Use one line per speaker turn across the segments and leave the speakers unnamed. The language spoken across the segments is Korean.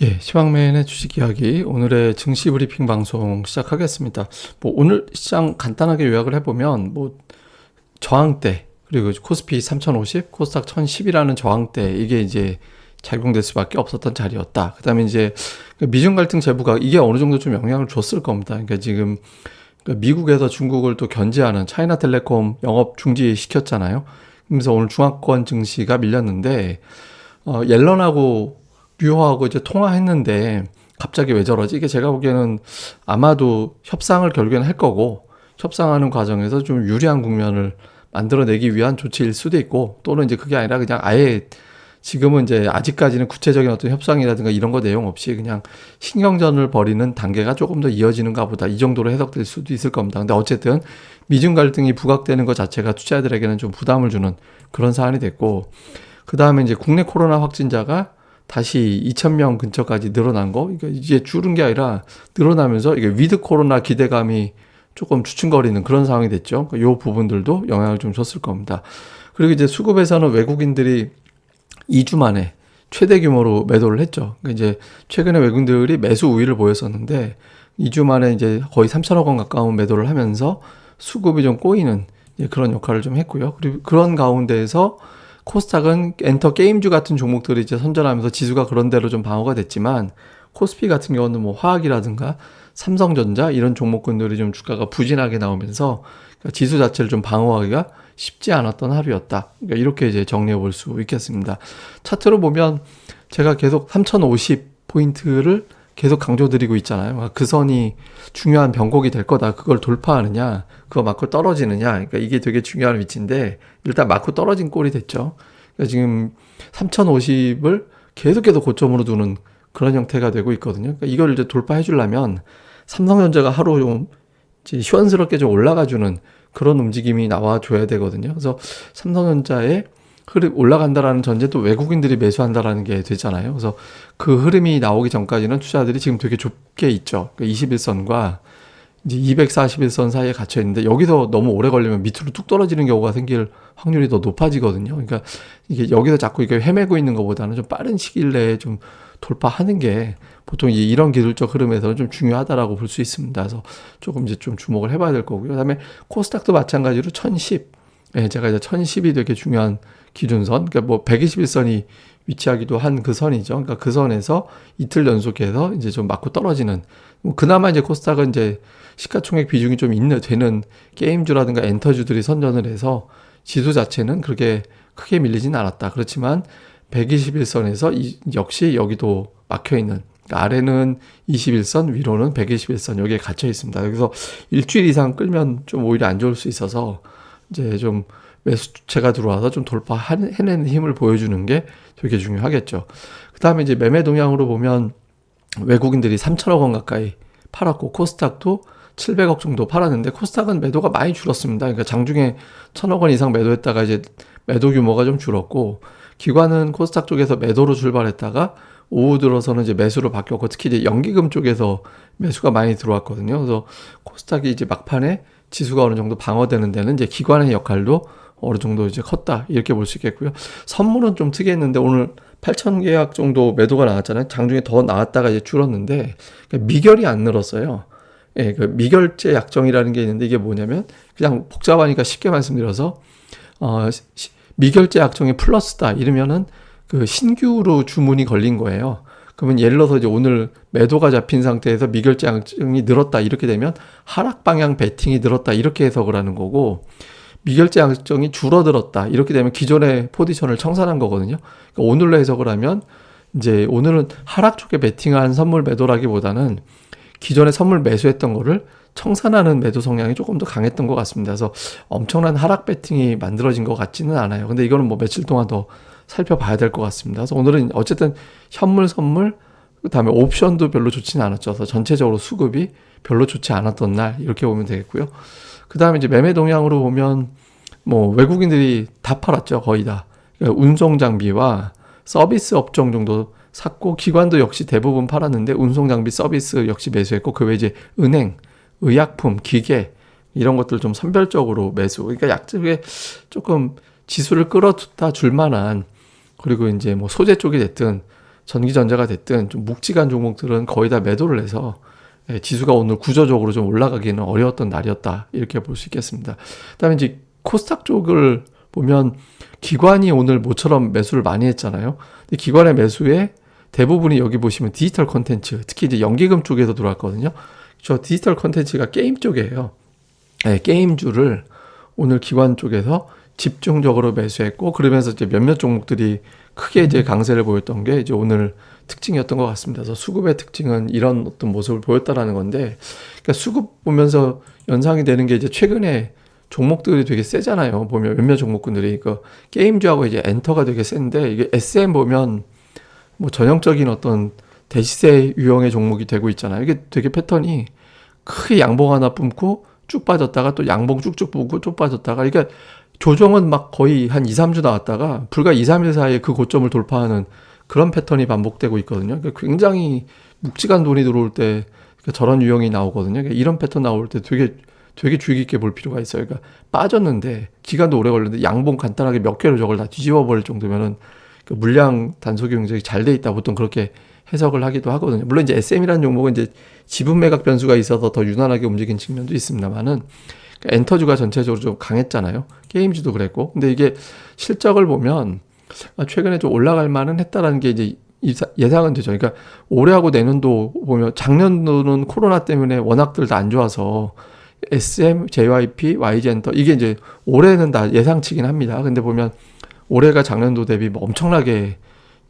예, 시황맨의 주식 이야기 오늘의 증시 브리핑 방송 시작하겠습니다. 오늘 시장 간단하게 요약을 해보면 저항대 그리고 코스피 3050, 코스닥 1010이라는 저항대 이게 이제 작용될 수밖에 없었던 자리였다. 그다음에 이제 미중 갈등 재부가 이게 어느 정도 좀 영향을 줬을 겁니다. 그러니까 지금 미국에서 중국을 또 견제하는 차이나텔레콤 영업 중지시켰잖아요. 그래서 오늘 중화권 증시가 밀렸는데 옐런하고 류호하고 이제 통화했는데 갑자기 왜 저러지? 이게 제가 보기에는 아마도 협상을 결국에는 할 거고 협상하는 과정에서 좀 유리한 국면을 만들어내기 위한 조치일 수도 있고 또는 이제 그게 아니라 그냥 아예 지금은 이제 아직까지는 구체적인 어떤 협상이라든가 이런 거 내용 없이 그냥 신경전을 벌이는 단계가 조금 더 이어지는가 보다 이 정도로 해석될 수도 있을 겁니다. 근데 어쨌든 미중 갈등이 부각되는 것 자체가 투자자들에게는 좀 부담을 주는 그런 사안이 됐고 그 다음에 이제 국내 코로나 확진자가 다시 2,000명 근처까지 늘어난 거, 그러니까 이제 줄은 게 아니라 늘어나면서 이게 위드 코로나 기대감이 조금 주춤거리는 그런 상황이 됐죠. 이 부분들도 영향을 좀 줬을 겁니다. 그리고 이제 수급에서는 외국인들이 2주 만에 최대 규모로 매도를 했죠. 그러니까 이제 최근에 외국인들이 매수 우위를 보였었는데 2주 만에 이제 거의 3천억 원 가까운 매도를 하면서 수급이 좀 꼬이는 그런 역할을 좀 했고요. 그리고 그런 가운데에서 코스닥은 엔터 게임주 같은 종목들이 이제 선전하면서 지수가 그런 대로 좀 방어가 됐지만 코스피 같은 경우는 화학이라든가 삼성전자 이런 종목군들이 좀 주가가 부진하게 나오면서 지수 자체를 좀 방어하기가 쉽지 않았던 하루였다. 그러니까 이렇게 이제 정리해 볼 수 있겠습니다. 차트로 보면 제가 계속 3050포인트를 계속 강조드리고 있잖아요. 그 선이 중요한 변곡이 될 거다. 그걸 돌파하느냐, 그거 맞고 떨어지느냐. 그러니까 이게 되게 중요한 위치인데 일단 맞고 떨어진 꼴이 됐죠. 그러니까 지금 3050을 계속 고점으로 두는 그런 형태가 되고 있거든요. 그러니까 이걸 이제 돌파해 주려면 삼성전자가 하루 좀 이제 시원스럽게 좀 올라가주는 그런 움직임이 나와줘야 되거든요. 그래서 삼성전자의 흐름 올라간다라는 전제도 외국인들이 매수한다라는 게 되잖아요. 그래서 그 흐름이 나오기 전까지는 투자들이 지금 되게 좁게 있죠. 그러니까 21선과 이제 241선 사이에 갇혀 있는데 여기서 너무 오래 걸리면 밑으로 뚝 떨어지는 경우가 생길 확률이 더 높아지거든요. 그러니까 이게 여기서 자꾸 이렇게 헤매고 있는 것보다는 좀 빠른 시일 내에 좀 돌파하는 게 보통 이런 기술적 흐름에서는 좀 중요하다라고 볼 수 있습니다. 그래서 조금 이제 좀 주목을 해봐야 될 거고요. 그다음에 코스닥도 마찬가지로 1010. 예, 제가 이제 1010이 되게 중요한 기준선, 그러니까 121선이 위치하기도 한 그 선이죠. 그러니까 그 선에서 이틀 연속해서 이제 좀 맞고 떨어지는, 그나마 이제 코스닥은 이제 시가총액 비중이 좀 되는 게임주라든가 엔터주들이 선전을 해서 지수 자체는 그렇게 크게 밀리진 않았다. 그렇지만 121선에서 역시 여기도 막혀 있는, 그러니까 아래는 21선, 위로는 121선 여기에 갇혀 있습니다. 여기서 일주일 이상 끌면 좀 오히려 안 좋을 수 있어서 이제 좀 매수세가 들어와서 좀 해내는 힘을 보여주는 게 되게 중요하겠죠. 그 다음에 이제 매매 동향으로 보면 외국인들이 3천억 원 가까이 팔았고 코스닥도 700억 정도 팔았는데 코스닥은 매도가 많이 줄었습니다. 그러니까 장중에 1,000억 원 이상 매도했다가 이제 매도 규모가 좀 줄었고 기관은 코스닥 쪽에서 매도로 출발했다가 오후 들어서는 이제 매수로 바뀌었고 특히 이제 연기금 쪽에서 매수가 많이 들어왔거든요. 그래서 코스닥이 이제 막판에 지수가 어느 정도 방어되는 데는 이제 기관의 역할도 어느 정도 이제 컸다 이렇게 볼 수 있겠고요. 선물은 좀 특이했는데 오늘 8천 계약 정도 매도가 나왔잖아요. 장중에 더 나왔다가 이제 줄었는데 미결이 안 늘었어요. 예, 그 미결제 약정이라는 게 있는데 이게 뭐냐면 그냥 복잡하니까 쉽게 말씀드려서 미결제 약정이 플러스다 이러면은 그 신규로 주문이 걸린 거예요. 그러면 예를 들어서 이제 오늘 매도가 잡힌 상태에서 미결제 약정이 늘었다 이렇게 되면 하락 방향 베팅이 늘었다 이렇게 해석을 하는 거고 미결제 약정이 줄어들었다 이렇게 되면 기존의 포지션을 청산한 거거든요. 그러니까 오늘로 해석을 하면 이제 오늘은 하락 쪽에 베팅한 선물 매도라기보다는 기존에 선물 매수했던 거를 청산하는 매도 성향이 조금 더 강했던 것 같습니다. 그래서 엄청난 하락 베팅이 만들어진 것 같지는 않아요. 근데 이거는 며칠 동안 더 살펴봐야 될 것 같습니다. 그래서 오늘은 어쨌든 현물, 선물, 그다음에 옵션도 별로 좋지는 않았죠. 그래서 전체적으로 수급이 별로 좋지 않았던 날 이렇게 보면 되겠고요. 그다음에 이제 매매 동향으로 보면 외국인들이 다 팔았죠. 거의 다. 그러니까 운송 장비와 서비스 업종 정도 샀고 기관도 역시 대부분 팔았는데 운송 장비 서비스 역시 매수했고 그 외에 이제 은행, 의약품, 기계 이런 것들 좀 선별적으로 매수. 그러니까 약속에 조금 지수를 끌어다 줄 만한 그리고 이제 소재 쪽이 됐든 전기전자가 됐든 좀 묵직한 종목들은 거의 다 매도를 해서 지수가 오늘 구조적으로 좀 올라가기는 어려웠던 날이었다. 이렇게 볼 수 있겠습니다. 그다음에 이제 코스닥 쪽을 보면 기관이 오늘 모처럼 매수를 많이 했잖아요. 근데 기관의 매수에 대부분이 여기 보시면 디지털 콘텐츠, 특히 이제 연기금 쪽에서 들어왔거든요. 저 디지털 콘텐츠가 게임 쪽이에요. 네, 게임주를 오늘 기관 쪽에서 집중적으로 매수했고, 그러면서 이제 몇몇 종목들이 크게 이제 강세를 보였던 게 이제 오늘 특징이었던 것 같습니다. 그래서 수급의 특징은 이런 어떤 모습을 보였다라는 건데, 그러니까 수급 보면서 연상이 되는 게 이제 최근에 종목들이 되게 세잖아요. 보면 몇몇 종목군들이 그 게임주하고 이제 엔터가 되게 센데, 이게 SM 보면 뭐 전형적인 어떤 대시세 유형의 종목이 되고 있잖아요. 이게 되게 패턴이 크게 양봉 하나 뿜고 쭉 빠졌다가 또 양봉 쭉쭉 뿜고 쭉 빠졌다가, 그러니까 조정은 막 거의 한 2, 3주 나왔다가 불과 2, 3일 사이에 그 고점을 돌파하는 그런 패턴이 반복되고 있거든요. 그러니까 굉장히 묵직한 돈이 들어올 때 저런 유형이 나오거든요. 그러니까 이런 패턴 나올 때 되게 주의 깊게 볼 필요가 있어요. 그러니까 빠졌는데 기간도 오래 걸렸는데 양봉 간단하게 몇 개로 저걸 다 뒤집어 버릴 정도면은 그 물량 단속이 굉장히 잘 돼 있다, 보통 그렇게 해석을 하기도 하거든요. 물론 이제 SM이라는 종목은 이제 지분 매각 변수가 있어서 더 유난하게 움직인 측면도 있습니다만은, 그러니까 엔터주가 전체적으로 좀 강했잖아요. 게임주도 그랬고. 근데 이게 실적을 보면 최근에 좀 올라갈 만은 했다라는 게 이제 예상은 되죠. 그러니까 올해하고 내년도 보면 작년도는 코로나 때문에 워낙들 다 안 좋아서 SM, JYP, YG엔터 이게 이제 올해는 다 예상치긴 합니다. 근데 보면 올해가 작년도 대비 뭐 엄청나게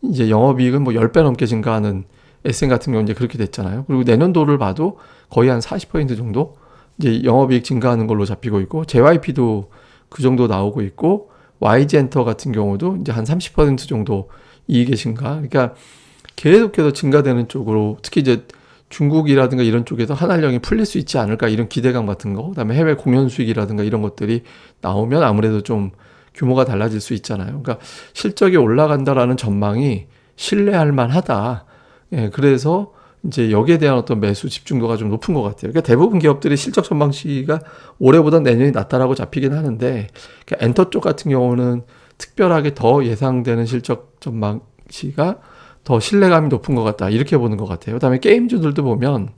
이제 영업이익은 뭐 10배 넘게 증가하는 SM 같은 경우는 이제 그렇게 됐잖아요. 그리고 내년도를 봐도 거의 한 40% 정도 이제 영업이익 증가하는 걸로 잡히고 있고, JYP도 그 정도 나오고 있고, YG엔터 같은 경우도 이제 한 30% 정도 이익의 증가. 그러니까 계속해서 증가되는 쪽으로, 특히 이제 중국이라든가 이런 쪽에서 한한령이 풀릴 수 있지 않을까, 이런 기대감 같은 거, 그다음에 해외 공연 수익이라든가 이런 것들이 나오면 아무래도 좀 규모가 달라질 수 있잖아요. 그러니까 실적이 올라간다라는 전망이 신뢰할 만하다. 예, 그래서 이제 여기에 대한 어떤 매수 집중도가 좀 높은 것 같아요. 그러니까 대부분 기업들이 실적 전망치가 올해보다 내년이 낫다라고 잡히긴 하는데, 그러니까 엔터 쪽 같은 경우는 특별하게 더 예상되는 실적 전망치가 더 신뢰감이 높은 것 같다, 이렇게 보는 것 같아요. 그다음에 게임주들도 보면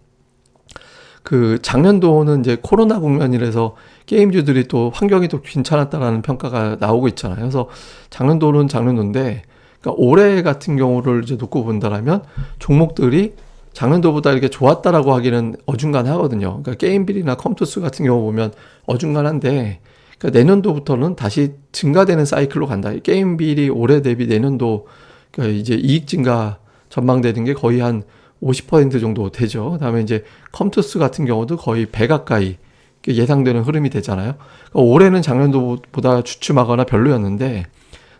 그 작년도는 이제 코로나 국면이라서 게임주들이 또 환경이 또 괜찮았다라는 평가가 나오고 있잖아요. 그래서 작년도는 작년도인데, 그러니까 올해 같은 경우를 이제 놓고 본다라면 종목들이 작년도보다 이렇게 좋았다라고 하기는 어중간하거든요. 그러니까 게임빌이나 컴투스 같은 경우 보면 어중간한데, 그러니까 내년도부터는 다시 증가되는 사이클로 간다. 게임빌이 올해 대비 내년도 그러니까 이제 이익 증가 전망되는 게 거의 한 50% 정도 되죠. 그다음에 이제 컴투스 같은 경우도 거의 100 가까이 예상되는 흐름이 되잖아요. 그러니까 올해는 작년도보다 주춤하거나 별로였는데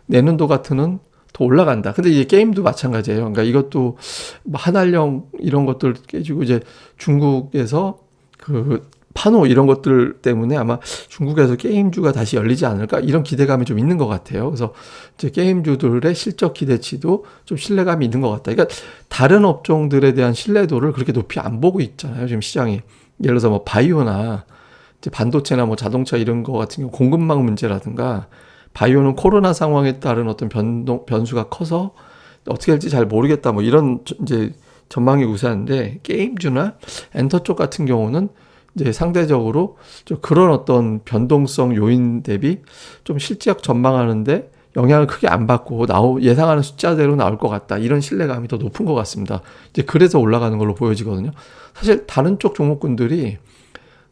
내년도 같은은 더 올라간다. 근데 이제 게임도 마찬가지예요. 그러니까 이것도 한한령 이런 것들 깨지고 이제 중국에서 그 파노 이런 것들 때문에 아마 중국에서 게임주가 다시 열리지 않을까, 이런 기대감이 좀 있는 것 같아요. 그래서 이제 게임주들의 실적 기대치도 좀 신뢰감이 있는 것 같다. 그러니까 다른 업종들에 대한 신뢰도를 그렇게 높이 안 보고 있잖아요, 지금 시장이. 예를 들어서 뭐 바이오나 이제 반도체나 뭐 자동차 이런 거 같은 경우 공급망 문제라든가, 바이오는 코로나 상황에 따른 어떤 변수가 커서 어떻게 할지 잘 모르겠다, 뭐 이런 이제 전망이 우세한데, 게임주나 엔터 쪽 같은 경우는 이제 상대적으로 좀 그런 어떤 변동성 요인 대비 좀 실적 전망하는데 영향을 크게 안 받고 예상하는 숫자대로 나올 것 같다, 이런 신뢰감이 더 높은 것 같습니다. 이제 그래서 올라가는 걸로 보여지거든요. 사실 다른 쪽 종목군들이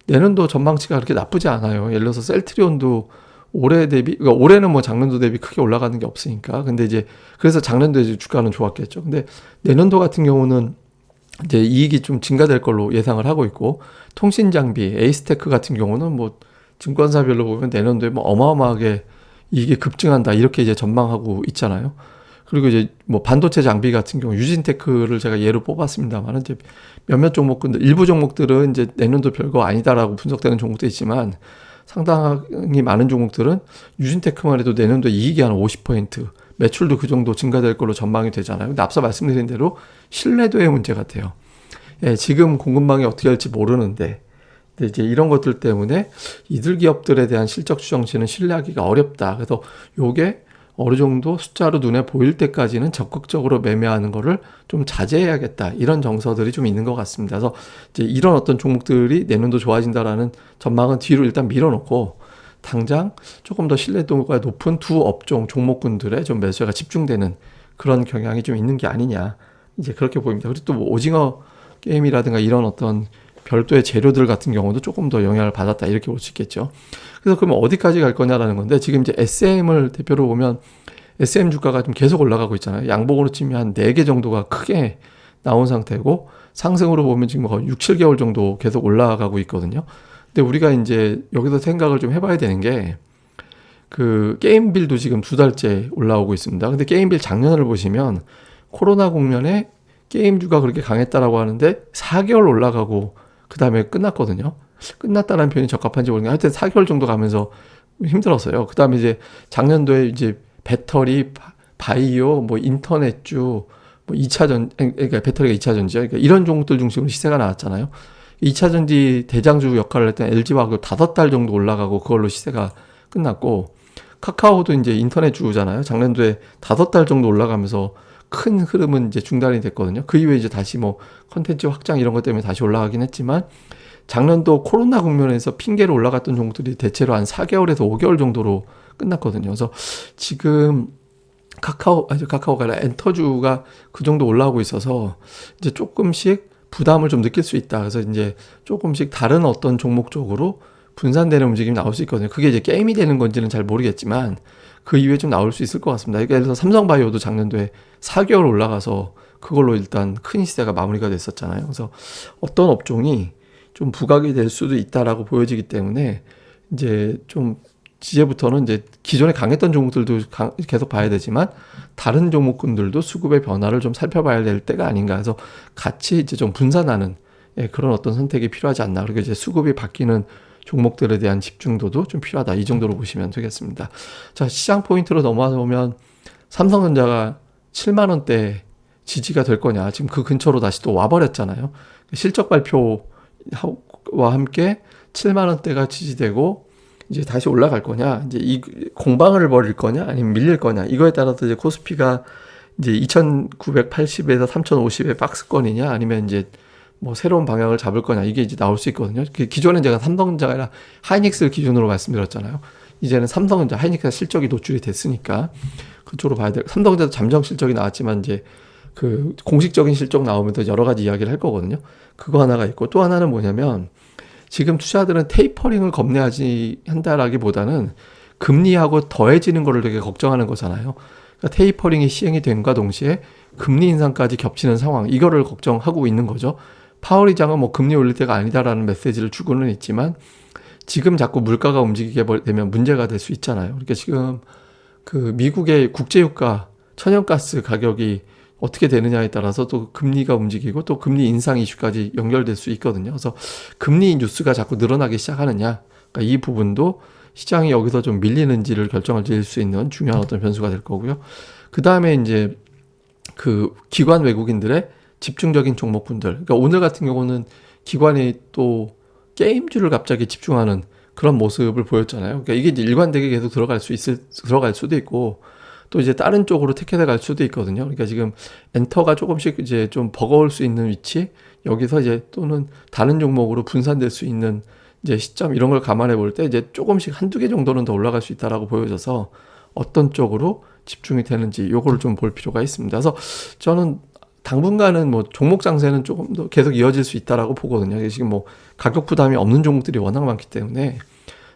내년도 전망치가 그렇게 나쁘지 않아요. 예를 들어서 셀트리온도 올해 대비, 그러니까 올해는 뭐 작년도 대비 크게 올라가는 게 없으니까. 근데 이제 그래서 작년도에 이제 주가는 좋았겠죠. 근데 내년도 같은 경우는 이제 이익이 좀 증가될 걸로 예상을 하고 있고, 통신 장비, 에이스테크 같은 경우는 뭐 증권사별로 보면 내년도에 뭐 어마어마하게 이익이 급증한다, 이렇게 이제 전망하고 있잖아요. 그리고 이제 뭐 반도체 장비 같은 경우 유진테크를 제가 예로 뽑았습니다만, 이제 몇몇 종목군들, 일부 종목들은 이제 내년도 별거 아니다라고 분석되는 종목도 있지만, 상당히 많은 종목들은 유진테크만 해도 내년도에 이익이 한 50%, 매출도 그 정도 증가될 걸로 전망이 되잖아요. 근데 앞서 말씀드린 대로 신뢰도의 문제 같아요. 예, 지금 공급망이 어떻게 할지 모르는데, 근데 이제 이런 것들 때문에 이들 기업들에 대한 실적 추정치는 신뢰하기가 어렵다. 그래서 요게 어느 정도 숫자로 눈에 보일 때까지는 적극적으로 매매하는 거를 좀 자제해야겠다. 이런 정서들이 좀 있는 것 같습니다. 그래서 이제 이런 어떤 종목들이 내년도 좋아진다라는 전망은 뒤로 일단 밀어놓고 당장 조금 더 신뢰도가 높은 두 업종 종목군들의 좀 매수가 집중되는 그런 경향이 좀 있는 게 아니냐. 이제 그렇게 보입니다. 그리고 또 뭐 오징어 게임이라든가 이런 어떤 별도의 재료들 같은 경우도 조금 더 영향을 받았다. 이렇게 볼 수 있겠죠. 그래서 그러면 어디까지 갈 거냐라는 건데 지금 이제 SM을 대표로 보면 SM 주가가 좀 계속 올라가고 있잖아요. 양봉으로 치면 한 4개 정도가 크게 나온 상태고 상승으로 보면 지금 거의 6, 7개월 정도 계속 올라가고 있거든요. 근데 우리가 이제 여기서 생각을 좀 해봐야 되는 게 그 게임빌도 지금 2달째 올라오고 있습니다. 근데 게임빌 작년을 보시면 코로나 국면에 게임주가 그렇게 강했다라고 하는데 4개월 올라가고 그 다음에 끝났거든요. 끝났다는 표현이 적합한지 모르겠는데 하여튼 4개월 정도 가면서 힘들었어요. 그 다음에 이제 작년도에 이제 배터리, 바이오, 뭐 인터넷주, 뭐 2차전, 그러니까 배터리가 2차전지죠. 그러니까 이런 종목들 중심으로 시세가 나왔잖아요. 2차전지 대장주 역할을 했던 LG화학도 5달 정도 올라가고 그걸로 시세가 끝났고 카카오도 이제 인터넷주잖아요. 작년도에 5달 정도 올라가면서 큰 흐름은 이제 중단이 됐거든요. 그 이후에 이제 다시 뭐 컨텐츠 확장 이런 것 때문에 다시 올라가긴 했지만 작년도 코로나 국면에서 핑계로 올라갔던 종목들이 대체로 한 4개월에서 5개월 정도로 끝났거든요. 그래서 지금 카카오가 아니라 엔터주가 그 정도 올라오고 있어서 이제 조금씩 부담을 좀 느낄 수 있다. 그래서 이제 조금씩 다른 어떤 종목 쪽으로 분산되는 움직임이 나올 수 있거든요. 그게 이제 게임이 되는 건지는 잘 모르겠지만 그 이후에 좀 나올 수 있을 것 같습니다. 예를 들어서 삼성바이오도 작년도에 4개월 올라가서 그걸로 일단 큰 시세가 마무리가 됐었잖아요. 그래서 어떤 업종이 좀 부각이 될 수도 있다라고 보여지기 때문에 이제 좀 이제부터는 이제 기존에 강했던 종목들도 계속 봐야 되지만 다른 종목군들도 수급의 변화를 좀 살펴봐야 될 때가 아닌가 해서 같이 이제 좀 분산하는 그런 어떤 선택이 필요하지 않나. 그리고 이제 수급이 바뀌는 종목들에 대한 집중도도 좀 필요하다. 이 정도로 보시면 되겠습니다. 자, 시장 포인트로 넘어와서 보면 삼성전자가 7만 원대 지지가 될 거냐. 지금 그 근처로 다시 또 와버렸잖아요. 실적 발표와 함께 7만 원대가 지지되고 이제 다시 올라갈 거냐. 이제 이 공방을 벌일 거냐 아니면 밀릴 거냐. 이거에 따라서 이제 코스피가 이제 2,980에서 3,050의 박스권이냐 아니면 이제 뭐 새로운 방향을 잡을 거냐 이게 이제 나올 수 있거든요. 기존엔 제가 삼성전자가 아니라 하이닉스를 기준으로 말씀드렸잖아요. 이제는 삼성전자, 하이닉스가 실적이 노출이 됐으니까 그쪽으로 봐야 돼. 삼성전자도 잠정 실적이 나왔지만 이제 그 공식적인 실적 나오면 또 여러 가지 이야기를 할 거거든요. 그거 하나가 있고 또 하나는 뭐냐면 지금 투자들은 테이퍼링을 겁내하지 한다라기보다는 금리하고 더해지는 거를 되게 걱정하는 거잖아요. 그러니까 테이퍼링이 시행이 된과 동시에 금리 인상까지 겹치는 상황 이거를 걱정하고 있는 거죠. 파월 의장은 뭐 금리 올릴 때가 아니다라는 메시지를 주고는 있지만 지금 자꾸 물가가 움직이게 되면 문제가 될 수 있잖아요. 그러니까 지금 그 미국의 국제유가 천연가스 가격이 어떻게 되느냐에 따라서 또 금리가 움직이고 또 금리 인상 이슈까지 연결될 수 있거든요. 그래서 금리 뉴스가 자꾸 늘어나기 시작하느냐. 그러니까 이 부분도 시장이 여기서 좀 밀리는지를 결정을 지을 수 있는 중요한 어떤 변수가 될 거고요. 그 다음에 이제 그 기관 외국인들의 집중적인 종목군들. 그러니까 오늘 같은 경우는 기관이 또 게임주를 갑자기 집중하는 그런 모습을 보였잖아요. 그러니까 이게 이제 일관되게 계속 들어갈 수도 있고 또 이제 다른 쪽으로 택해서 갈 수도 있거든요. 그러니까 지금 엔터가 조금씩 이제 좀 버거울 수 있는 위치, 여기서 이제 또는 다른 종목으로 분산될 수 있는 이제 시점 이런 걸 감안해 볼 때 이제 조금씩 한두 개 정도는 더 올라갈 수 있다라고 보여져서 어떤 쪽으로 집중이 되는지 요거를 좀 볼 필요가 있습니다. 그래서 저는 당분간은 뭐 종목 장세는 조금 더 계속 이어질 수 있다라고 보거든요. 지금 뭐 가격 부담이 없는 종목들이 워낙 많기 때문에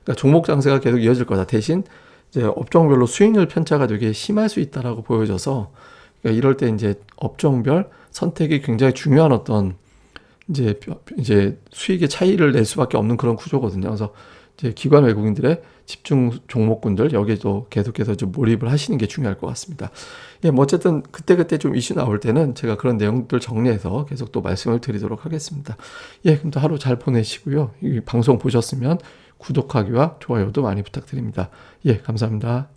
그러니까 종목 장세가 계속 이어질 거다. 대신 이제 업종별로 수익률 편차가 되게 심할 수 있다라고 보여져서 그러니까 이럴 때 이제 업종별 선택이 굉장히 중요한 어떤 이제 수익의 차이를 낼 수밖에 없는 그런 구조거든요. 그래서 이제 기관 외국인들의 집중 종목군들 여기도 계속해서 좀 몰입을 하시는 게 중요할 것 같습니다. 예, 뭐 어쨌든 그때그때 좀 이슈 나올 때는 제가 그런 내용들 정리해서 계속 또 말씀을 드리도록 하겠습니다. 예, 그럼 또 하루 잘 보내시고요. 이 방송 보셨으면 구독하기와 좋아요도 많이 부탁드립니다. 예, 감사합니다.